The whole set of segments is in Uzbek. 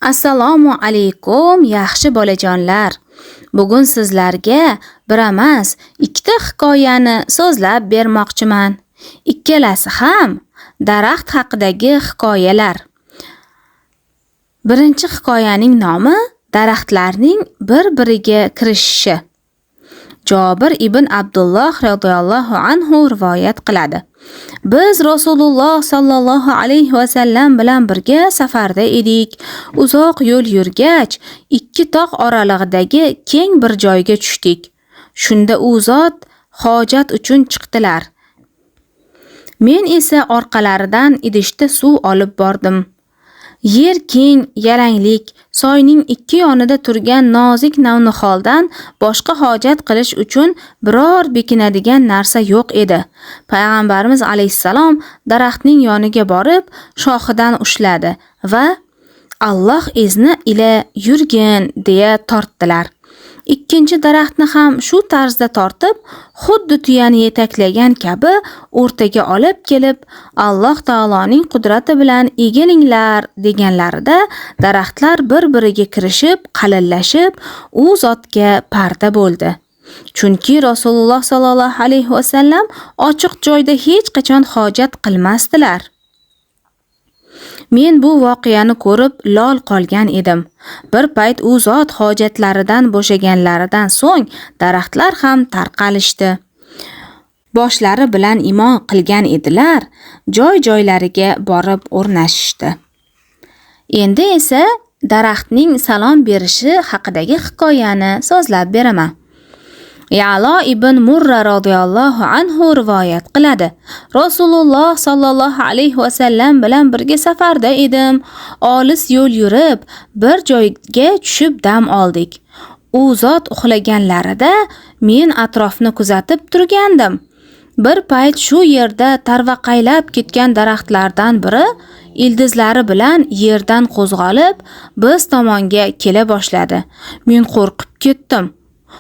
Assalomu alaykum yaxshi bolajonlar. Bugun sizlarga bir emas, ikkita hikoyani so'zlab bermoqchiman. Ikkalasi ham daraxt haqidagi hikoyalar. Birinchi hikoyaning nomi daraxtlarning bir-biriga kirishishi. Jobir ibn Abdulloh radhiyallohu anhu rivoyat qiladi. Biz Rasululloh sallallohu alayhi va sallam bilan birga safarda edik. Uzoq yo'l yurgach, ikki tog' oralig'idagi keng bir joyga tushdik. Shunda u zot hojat uchun chiqdilar. Men esa orqalaridan idishda suv olib bordim. Yer keng, yalanglik, soyning ikki yonida turgan nozik navniholdan boshqa hojat qilish uchun biror bekinadigan narsa yo'q edi. Payg'ambarimiz alayhissalom daraxtning yoniga borib, shoxidan ushladi va Alloh izni ila yurgin deya tortdilar. Ikkinchi daraxtni ham shu tarzda tortib, xuddi tuyani yetaklagan kabi o'rtaga olib kelib, Alloh taoloning qudrati bilan egilinglar deganlarida daraxtlar bir-biriga kirishib, qalillashib, u zotga parda bo'ldi. Chunki Rasululloh sallallohu alayhi va sallam ochiq joyda hech qachon hojat qilmasdilar. Men bu voqeani ko'rib lol qolgan edim. Bir payt u zot hojatlaridan bo'shaganlaridan so'ng daraxtlar ham tarqalishdi. Boshlari bilan iymon qilgan edilar, joy-joylariga borib o'rnashishdi. Endi esa daraxtning salom berishi haqidagi hikoyani so'zlab beraman. Ya'lo ibn Murra radhiyallohu anhu rivoyat qiladi. Rasululloh sallallohu alayhi va sallam bilan birga safarda edim. Olis yo'l yurib, bir joyga tushib dam oldik. U zot uxlaganlarida men atrofni kuzatib turgandim. Bir payt shu yerda tarvaqaylab ketgan daraxtlardan biri ildizlari bilan yerdan qo'zg'alib, biz tomonga kela boshladi. Men qo'rqib ketdim.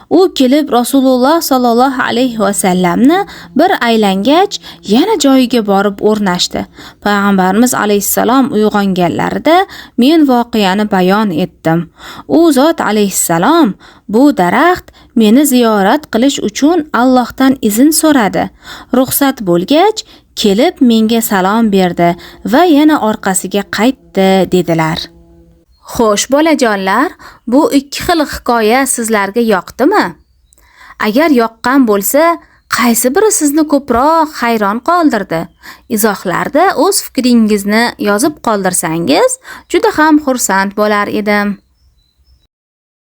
U kelib Rasululloh sallallohu alayhi va sallamni bir aylangach, yana joyiga borib o'rnashdi. Payg'ambarimiz alayhissalom uyg'onganlarida men voqeani bayon etdim. U zot alayhissalom bu daraxt meni ziyorat qilish uchun Allohdan izn so'radi. Ruxsat bo'lgach, kelib menga salom berdi va yana orqasiga qaytdi dedilar. Xo'sh bolajonlar, bu ikki xil hikoya sizlarga yoqdimi? Agar yoqqan bo'lsa, qaysi biri sizni ko'proq hayron qoldirdi? Izohlarda o'z fikringizni yozib qoldirsangiz, juda ham xursand bo'lar edim.